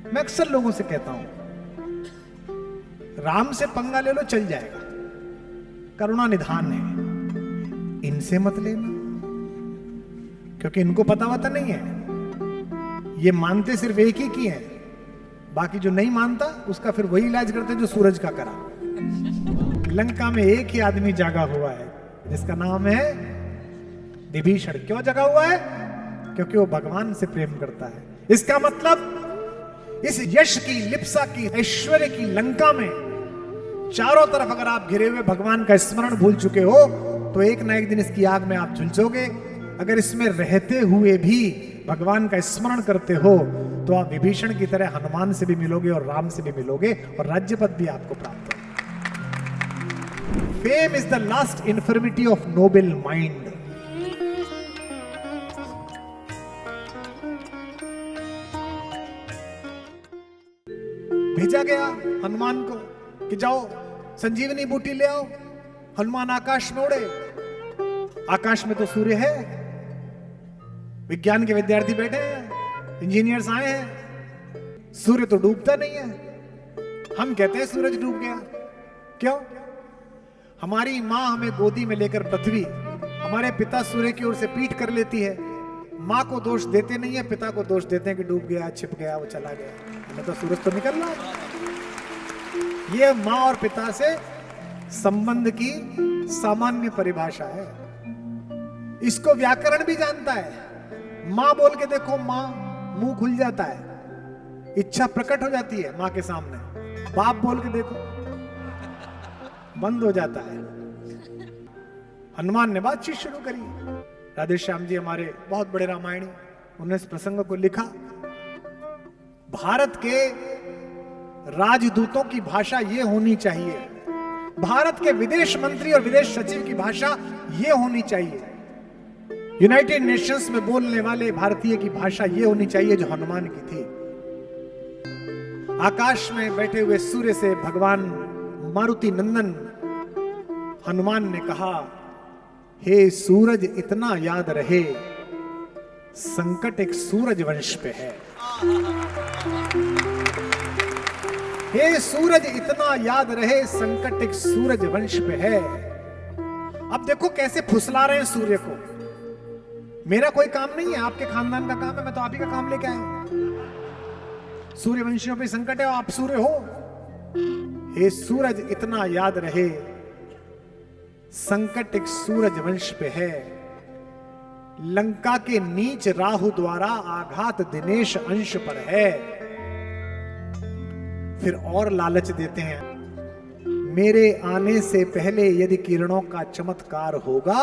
मैं अक्सर लोगों से कहता हूं, राम से पंगा ले लो चल जाएगा, करुणा निधान है, इनसे मत लेना, क्योंकि इनको पता वता नहीं है। ये मानते सिर्फ एक ही की है, बाकी जो नहीं मानता उसका फिर वही इलाज करते जो सूरज का करा। लंका में एक ही आदमी जागा हुआ है जिसका नाम है विभीषण। क्यों जगा हुआ है? क्योंकि वो भगवान से प्रेम करता है। इसका मतलब इस यश की, लिप्सा की, ऐश्वर्य की लंका में चारों तरफ अगर आप घिरे हुए भगवान का स्मरण भूल चुके हो तो एक ना एक दिन इसकी आग में आप झुलसोगे। अगर इसमें रहते हुए भी भगवान का स्मरण करते हो तो आप विभीषण की तरह हनुमान से भी मिलोगे और राम से भी मिलोगे और राज्य पद भी आपको प्राप्त होगा। Fame is the last infirmity of noble mind. भेजा गया हनुमान को कि जाओ संजीवनी बूटी ले आओ। हनुमान आकाश में उड़े। आकाश में तो सूर्य है, विज्ञान के विद्यार्थी बैठे हैं, इंजीनियर्स आए हैं, सूर्य तो डूबता नहीं है। हम कहते हैं सूरज डूब गया। क्यों? हमारी मां हमें गोदी में लेकर पृथ्वी, हमारे पिता सूर्य की ओर से पीठ कर लेती है। मां को दोष देते नहीं है, पिता को दोष देते हैं कि डूब गया, छिप गया, वो चला गया। हमें तो सूरज तो निकल रहा है। ये मां और पिता से संबंध की सामान्य परिभाषा है। इसको व्याकरण भी जानता है। मां बोल के देखो, मां मुंह खुल जाता है, इच्छा प्रकट हो जाती है मां के सामने। बाप बोल के देखो, बंद हो जाता है। हनुमान ने बातचीत शुरू करी। राधे श्याम जी हमारे बहुत बड़े रामायणी, उन्होंने इस प्रसंग को लिखा। भारत के राजदूतों की भाषा ये होनी चाहिए, भारत के विदेश मंत्री और विदेश सचिव की भाषा ये होनी चाहिए, यूनाइटेड नेशंस में बोलने वाले भारतीय की भाषा ये होनी चाहिए जो हनुमान की थी। आकाश में बैठे हुए सूर्य से भगवान मारुति नंदन हनुमान ने कहा, हे सूरज इतना याद रहे, संकट एक सूरज वंश पे है। हे सूरज इतना याद रहे, संकट एक सूरज वंश पे है। अब देखो कैसे फुसला रहे हैं सूर्य को। मेरा कोई काम नहीं है, आपके खानदान का काम है, मैं तो आप ही का काम लेके आया। सूर्यवंशियों पे संकट है, आप सूर्य हो। हे सूरज इतना याद रहे, संकट एक सूरज वंश पे है। लंका के नीच राहु द्वारा आघात दिनेश अंश पर है। फिर और लालच देते हैं, मेरे आने से पहले यदि किरणों का चमत्कार होगा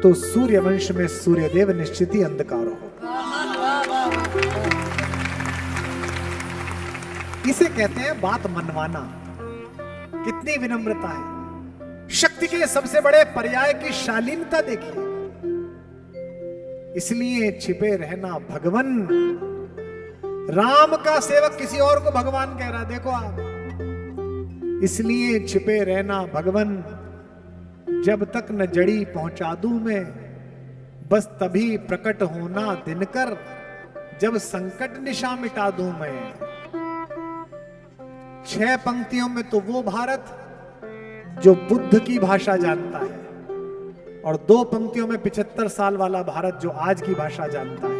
तो सूर्यवंश में सूर्यदेव निश्चित ही अंधकार होगा। इसे कहते हैं बात मनवाना। कितनी विनम्रता है। शक्ति के सबसे बड़े पर्याय की शालीनता देखिए। इसलिए छिपे रहना भगवन। राम का सेवक किसी और को भगवान कह रहा, देखो आप। इसलिए छिपे रहना भगवन, जब तक न जड़ी पहुंचा दूं मैं, बस तभी प्रकट होना दिनकर, जब संकट निशा मिटा दूं मैं। 6 पंक्तियों में तो वो भारत जो बुद्ध की भाषा जानता है, और 2 पंक्तियों में 75 साल वाला भारत जो आज की भाषा जानता है।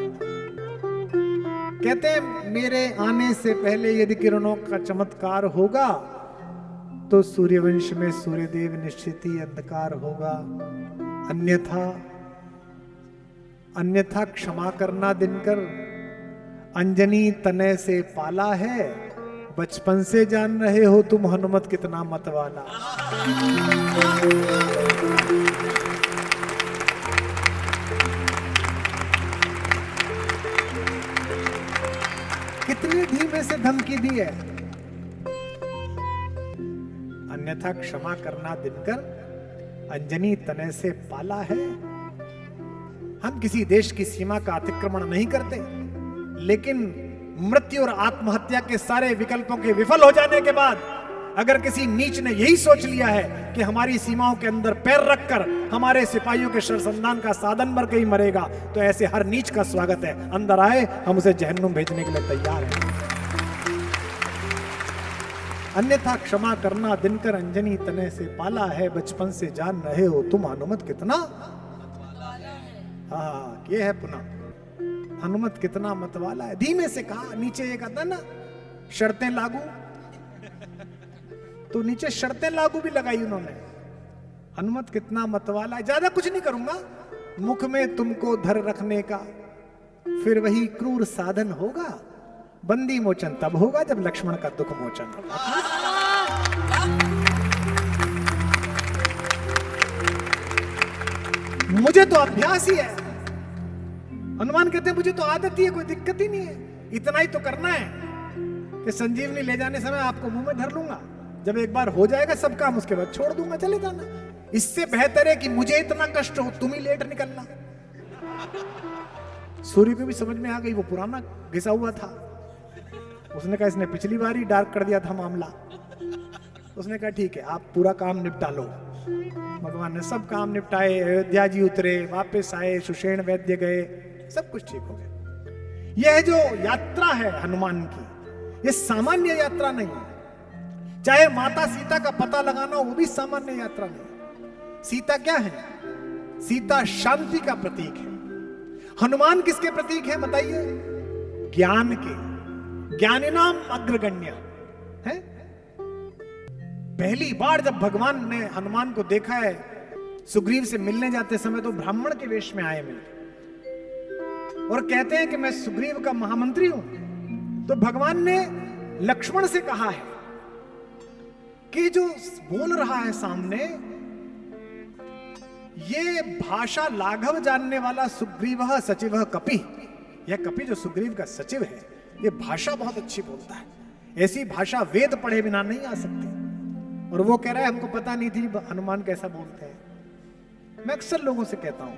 कहते हैं मेरे आने से पहले यदि किरणों का चमत्कार होगा तो सूर्यवंश में सूर्यदेव निश्चित ही अंधकार होगा। अन्यथा क्षमा करना दिनकर, अंजनी तनय से पाला है, बचपन से जान रहे हो तुम हनुमत कितना मतवाला। कितनी धीमे से धमकी दी है। अन्यथा क्षमा करना दिनकर, अंजनी तनय से पाला है। हम किसी देश की सीमा का अतिक्रमण नहीं करते, लेकिन मृत्यु और आत्महत्या के सारे विकल्पों के विफल हो जाने के बाद अगर किसी नीच ने यही सोच लिया है कि हमारी सीमाओं के अंदर पैर रखकर हमारे सिपाहियों के शरसंधान का साधन भर के ही मरेगा, तो ऐसे हर नीच का स्वागत है। अंदर आए, हम उसे जहन्नुम भेजने के लिए तैयार हैं। अन्यथा क्षमा करना, दिनकर अंजनी तने से पाला है, बचपन से जान रहे हो तुम हनुमत कितना। हाँ, ये है पुनः हनुमत कितना मतवाला है। धीमे से कहा, नीचे एक आता ना शर्तें लागू, तो नीचे शर्तें लागू भी लगाई उन्होंने। हनुमत कितना मतवाला है, ज्यादा कुछ नहीं करूंगा, मुख में तुमको धर रखने का, फिर वही क्रूर साधन होगा, बंदी मोचन तब होगा जब लक्ष्मण का दुख मोचन होगा। मुझे तो अभ्यास ही है, हनुमान कहते हैं मुझे तो आदत ही है, कोई दिक्कत ही नहीं है, इतना ही तो करना है कि संजीवनी ले जाने समय आपको मुंह में धर लूंगा, जब एक बार हो जाएगा सब काम उसके बाद छोड़ दूंगा, चले जाना। इससे बेहतर है कि मुझे इतना कष्ट हो, तुम ही लेट निकलना। सूर्य को भी समझ में आ गई, वो पुराना घिसा हुआ था। उसने कहा इसने पिछली बार ही डार्क कर दिया था मामला। उसने कहा ठीक है, आप पूरा काम निपटा लो। भगवान ने सब काम निपटाए, अयोध्या जी उतरे, वापस आए, सुषेण वैद्य गए, सब कुछ ठीक हो गया। यह जो यात्रा है हनुमान की, यह सामान्य यात्रा नहीं है। चाहे माता सीता का पता लगाना हो, वो भी सामान्य यात्रा नहीं है। सीता क्या है? सीता शांति का प्रतीक है। हनुमान किसके प्रतीक है बताइए? ज्ञान के। ज्ञानिनाम अग्रगण्य है। पहली बार जब भगवान ने हनुमान को देखा है, सुग्रीव से मिलने जाते समय तो ब्राह्मण के वेश में आए मिलते और कहते हैं कि मैं सुग्रीव का महामंत्री हूं। तो भगवान ने लक्ष्मण से कहा है कि जो बोल रहा है सामने, ये भाषा लाघव जानने वाला सुग्रीव सचिव कपि, यह कपि जो सुग्रीव का सचिव है, ये भाषा बहुत अच्छी बोलता है। ऐसी भाषा वेद पढ़े बिना नहीं आ सकती। और वो कह रहा है हमको पता नहीं थी हनुमान कैसा बोलते हैं। मैं अक्सर लोगों से कहता हूं,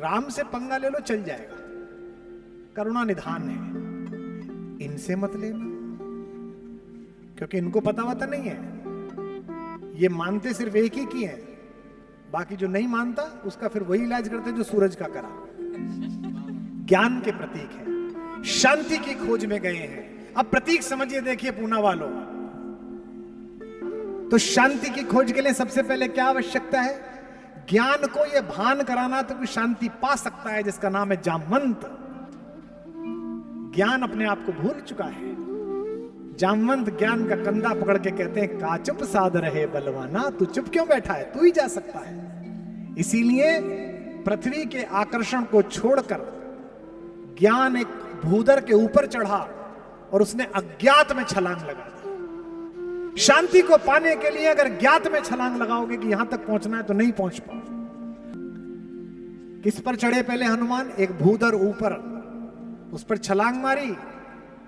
राम से पंगा ले लो चल जाएगा, करुणा निधान है, इनसे मत लेना, क्योंकि इनको पता वता नहीं है। ये मानते सिर्फ एक ही की है, बाकी जो नहीं मानता उसका फिर वही इलाज करते जो सूरज का करा। ज्ञान के प्रतीक है, शांति की खोज में गए हैं। अब प्रतीक समझिए, देखिए पूना वालों, तो शांति की खोज के लिए सबसे पहले क्या आवश्यकता है? ज्ञान को यह भान कराना तो कोई शांति पा सकता है जिसका नाम है जामवंत। ज्ञान अपने आप को भूल चुका है। जामवंत ज्ञान का कंधा पकड़ के कहते हैं का चुप साध रहे बलवाना, तू चुप क्यों बैठा है, तू ही जा सकता है। इसीलिए पृथ्वी के आकर्षण को छोड़कर ज्ञान एक भूदर के ऊपर चढ़ा और उसने अज्ञात में छलांग लगा दी। शांति को पाने के लिए अगर ज्ञात में छलांग लगाओगे कि यहां तक पहुंचना है तो नहीं पहुंच पाओगे। किस पर चढ़े पहले हनुमान? एक भूदर ऊपर, उस पर छलांग मारी।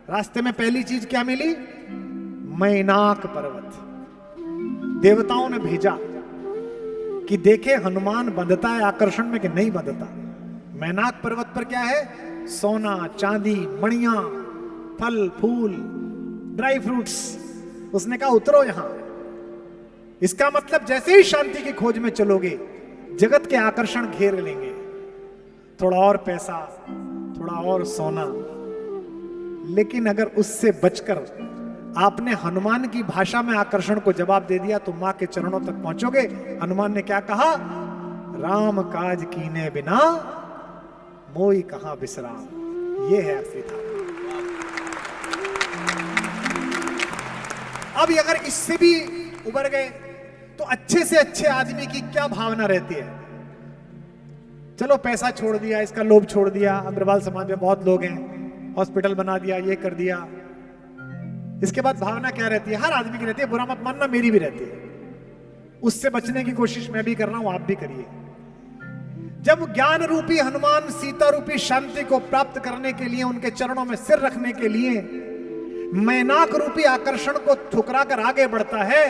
रास्ते में पहली चीज क्या मिली? मैनाक पर्वत। देवताओं ने भेजा कि देखे हनुमान बंधता है आकर्षण में कि नहीं बंधता। मैनाक पर्वत पर क्या है? सोना, चांदी, मणियां, फल फूल, ड्राई फ्रूट्स। उसने कहा उतरो यहां। इसका मतलब जैसे ही शांति की खोज में चलोगे, जगत के आकर्षण घेर लेंगे। थोड़ा और पैसा, थोड़ा और सोना। लेकिन अगर उससे बचकर आपने हनुमान की भाषा में आकर्षण को जवाब दे दिया तो मां के चरणों तक पहुंचोगे। हनुमान ने क्या कहा? राम काज कीने बिना मोई कहां विश्राम। ये है असली था। अब अगर इससे भी उबर गए तो अच्छे से अच्छे आदमी की क्या भावना रहती है? चलो पैसा छोड़ दिया, इसका लोभ छोड़ दिया, अग्रवाल समाज में बहुत लोग हैं, हॉस्पिटल बना दिया, ये कर दिया। इसके बाद भावना क्या रहती है? हर आदमी की रहती है, बुरा मत मानना, मेरी भी रहती है। उससे बचने की कोशिश मैं भी कर रहा हूं, आप भी करिए। जब ज्ञान रूपी हनुमान सीता रूपी शांति को प्राप्त करने के लिए, उनके चरणों में सिर रखने के लिए मैनाक रूपी आकर्षण को ठुकरा कर आगे बढ़ता है,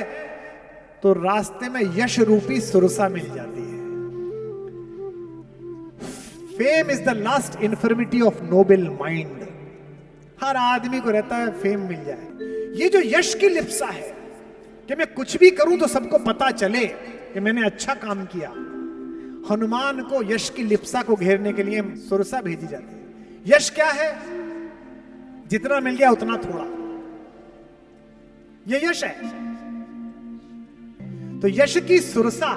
तो रास्ते में यश रूपी सुरसा मिल जाती है। Fame is the last infirmity of noble mind. हर आदमी को रहता है फेम मिल जाए। ये जो यश की लिप्सा है कि मैं कुछ भी करूं तो सबको पता चले कि मैंने अच्छा काम किया, हनुमान को यश की लिप्सा को घेरने के लिए सुरसा भेजी जाती है। यश क्या है? जितना मिल गया उतना थोड़ा। ये यश है। तो यश की सुरसा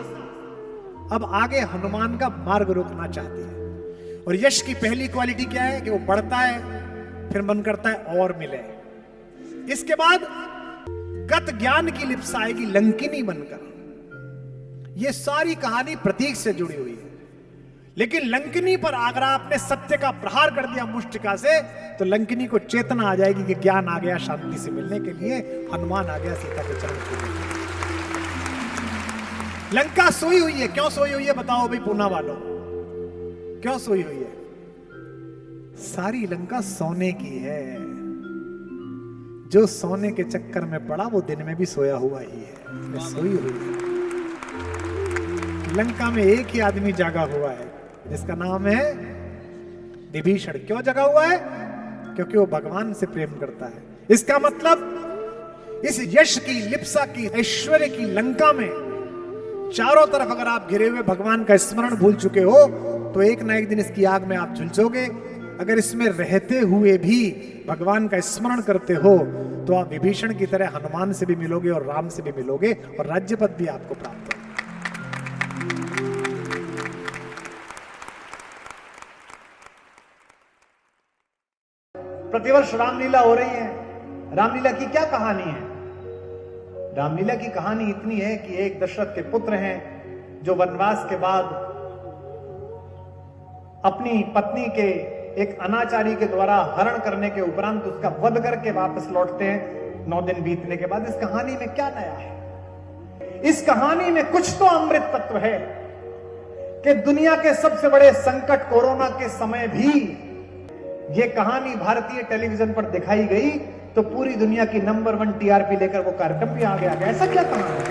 अब आगे हनुमान का मार्ग रोकना चाहती है। और यश की पहली क्वालिटी क्या है कि वो बढ़ता है, फिर मन करता है और मिले। इसके बाद गत ज्ञान की लिप्सा आएगी लंकिनी बनकर। यह सारी कहानी प्रतीक से जुड़ी हुई है। लेकिन लंकिनी पर अगर आपने सत्य का प्रहार कर दिया मुष्टिका से, तो लंकिनी को चेतना आ जाएगी कि ज्ञान आ गया शांति से मिलने के लिए, हनुमान आ गया सीता के चरण छूने के लिए। लंका सोई हुई है। क्यों सोई हुई है बताओ भाई पूना वालों, क्यों सोई हुई है? सारी लंका सोने की है। जो सोने के चक्कर में पड़ा वो दिन में भी सोया हुआ ही है, सोई हुई है। लंका में एक ही आदमी जागा हुआ है जिसका नाम है विभीषण। क्यों जगा हुआ है? क्योंकि वो भगवान से प्रेम करता है। इसका मतलब इस यश की, लिप्सा की, ऐश्वर्य की लंका में चारों तरफ अगर आप घिरे हुए भगवान का स्मरण भूल चुके हो, तो एक ना एक दिन इसकी आग में आप झुलसोगे। अगर इसमें रहते हुए भी भगवान का स्मरण करते हो, तो आप विभीषण की तरह हनुमान से भी मिलोगे और राम से भी मिलोगे, और राज्य पद भी आपको प्राप्त होगा। प्रतिवर्ष रामलीला हो रही है। रामलीला की क्या कहानी है? रामलीला की कहानी इतनी है कि एक दशरथ के पुत्र हैं जो वनवास के बाद अपनी पत्नी के एक अनाचारी के द्वारा हरण करने के उपरांत उसका वध करके वापस लौटते हैं 9 दिन बीतने के बाद। इस कहानी में क्या नया है? इस कहानी में कुछ तो अमृत तत्व है कि दुनिया के सबसे बड़े संकट कोरोना के समय भी ये कहानी भारतीय टेलीविजन पर दिखाई गई, तो पूरी दुनिया की नंबर 1 टीआरपी लेकर वो कार्यक्रम भी आ गया। ऐसा क्या कहानी है?